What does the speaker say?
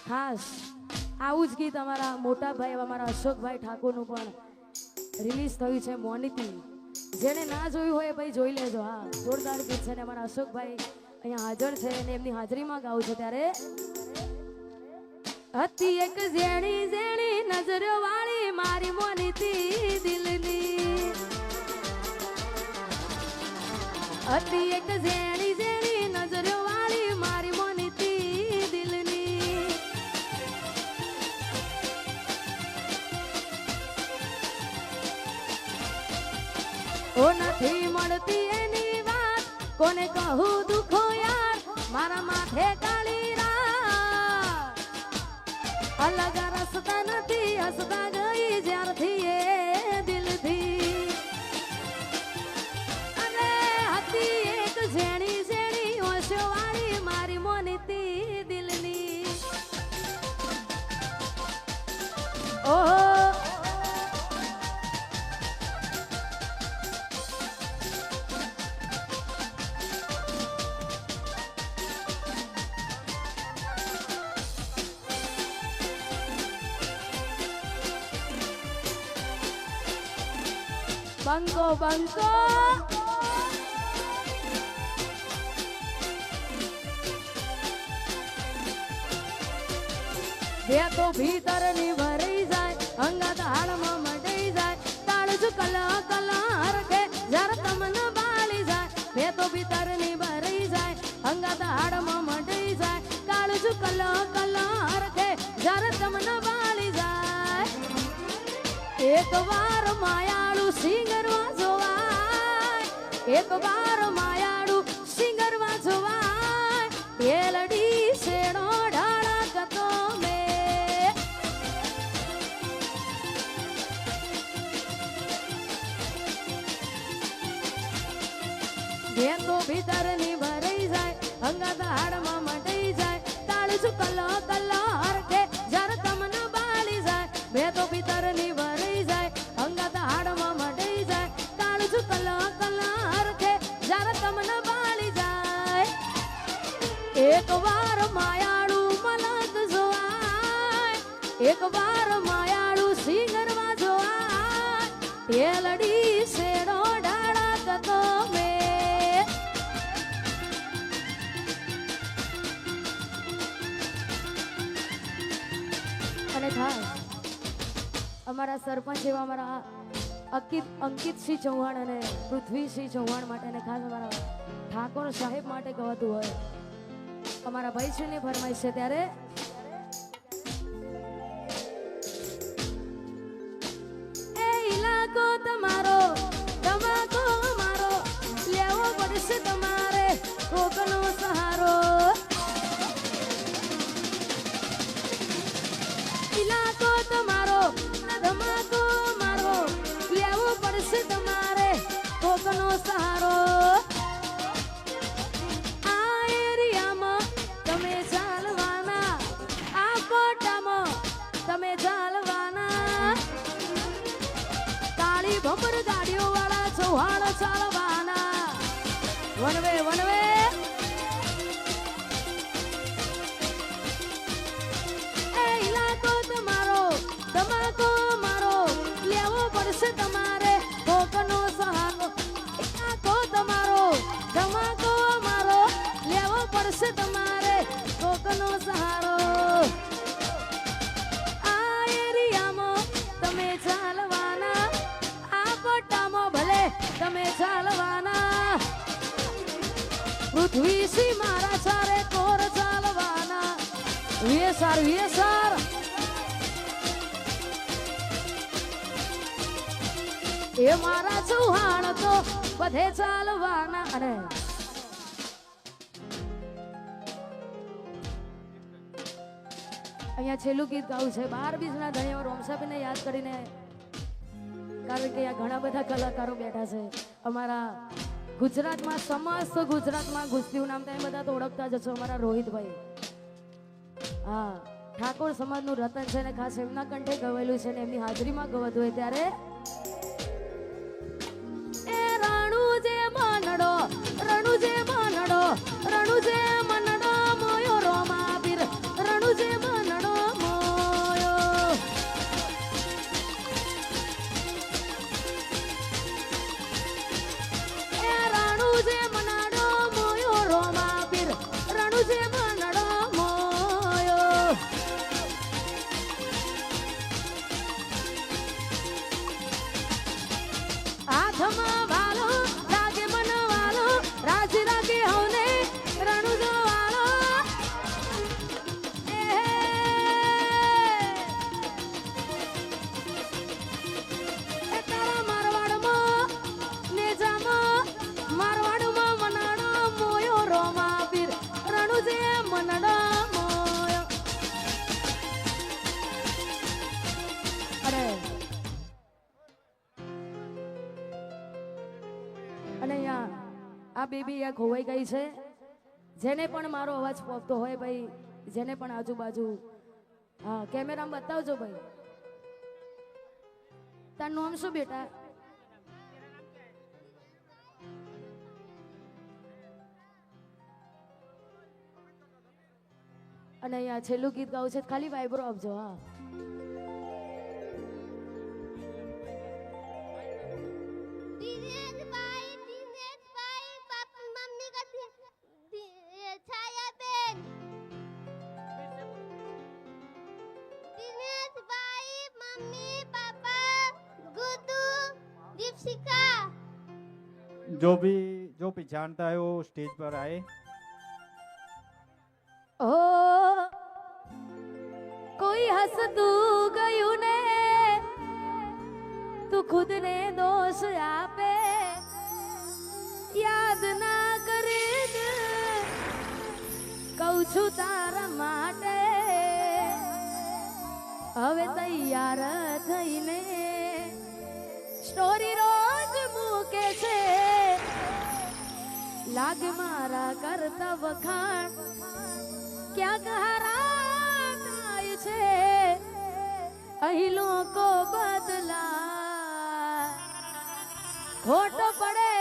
ખાસ આવું જ ગીત અમારા મોટા ભાઈ અમારા અશોકભાઈ ઠાકોરનું પણ રિલીઝ થયું છે મોનિટી. જેને ના જોયું હોય ભાઈ જોઈ લેજો. હા, જોરદાર ગીત છે ને અમારા અશોકભાઈ અહીંયા હાજર છે અને એમની હાજરીમાં ગાવું છે. ત્યારે હતી એક ઝેણી ઝેણી નજરો વાળી મારી મોનિતી દિલની, હતી એક ઝેણી ઝેણી નજરો વાળી મારી મોનિતી દિલની. ઓ નથી મળતી એની વાત કોને કહું દુખો યાર, મારા માથે કાળી રાત. અલગ રસ્તા નથી હસતા ગઈ જ્યારથી એ દિલથી. અરે હતી એક ઝેણી ઝેણી ઓશો વાળી મારી મોનિતી દિલની. ઓહો બંકો બંકો બે તો ભીતર ની ભરી જાય અંગત હાડમાં મટાઈ જાય, તાળજુ કલા કલા હરખે જરા તમને બાળી જાય. બે તો ભીતર ની ભરી જાય અંગત હાડમાં મટાઈ જાય, તાળજુ કલા કલા હરખે જરા તમને બાળી જાય. એક વાર માયાળું સિંગરવા જોવાય, એક વાર માયાળું સિંગરવા જોવાય. એલડી શેડો ઢાળા કતો મે બે તો ભીતર ની ભરાઈ જાય અંગત હાડમાં મટાઈ જાય, તાળજુ કલો કલો હરખે જરા તમને બાળી જાય. બે તો ભીતર ની ભરાઈ જાય અંગત હાડમાં મટાઈ જાય, તાળજુ કલો કલો હરખે જરા તમને બાળી જાય. એક વાર માયાળું મલક જોવાય, એક વાર માયાળું સિંગરવા જોવાય. એલડી શેડો ઢાળા કતો મે અને ખાસ અમારા સરપંચ એવા અમારા અંકિતસિંહ ચૌહાણ અને પૃથ્વીસિંહ ચૌહાણ માટે અને ખાસ અમારા ઠાકોર સાહેબ માટે ગવાતું હોય. અમારા ભાઈશ્રીની ફરમાઈશ છે. ત્યારે એ ઇલાકો તમારો તમાકો મારો લેવો પડશે તમારે કોકનો સહારો. ઇલાકો તમારો ધમાકો મારો લેવો પડશે તમારે કોકનો સહારો. આ એરિયામાં તમે ચાલવાના, આ કોટામાં તમે ચાલવાના, કાળી ભમર ગાડીઓ વાળા ચૌહાણ ચાલવાના. વનવે વનવે તમાકો મારો લેવો પડશે તમારે કોકનો સહારો. ઇલાકો તમારો તમાકો મારો લેવો પડશે તમારે કોકનો સહારો. આ એરિયામાં તમે ચાલવાના, આ પટ્ટામાં ભલે તમે ચાલવાના. પૃથ્વીસિંહ મારા ચારે કોર ચાલવાના. વેસાર વેસાર એ મારા ચૌહાણ તો બધે ચાલવાના. અને અહીંયા છેલ્લું ગીત ગાવું છે 12 બીજના ધણીઓ રોમસાબેનને યાદ કરીને, કારણ કે અહીંયા ઘણા બધા કલાકારો બેઠા છે. અમારા ગુજરાતમાં સમસ્ત ગુજરાતમાં ગુસ્તીનું નામ તમે બધા તો ઓળખતા જ છો. અમારા રોહિતભાઈ, હા, ઠાકોર સમાજનું રતન છે ને ખાસ એમના કંઠે ગવેલું છે ને એમની હાજરીમાં ગવતું હોય. ત્યારે રણુજે મનડો મોયો રોમા પીર, રણુજે મનડો અને અહીંયા આ બેબી અહીંયા ખોવાઈ ગઈ છે. જેને પણ મારો અવાજ પહોંચતો હોય ભાઈ, જેને પણ આજુબાજુ, હા કેમેરામાં બતાવજો ભાઈ. તારું નામ શું બેટા? અને અહીંયા છેલ્લું ગીત ગાવું છે, ખાલી વાઇબ્રો આપજો. હા जो भी जानता है वो स्टेज पर आए. ओ कोई हंसતું ગયું ને તું ખુદ ને દોષ આપે, યાદ ના કરે કહું છું તારા માટે. હવે તૈયાર થઈને સ્ટોરી રોજ મૂકે છે, લાગે મારા કરતા વખાણ ક્યાંક હારા થાય છે. અહીં લોકો બદલા ખોટો પડે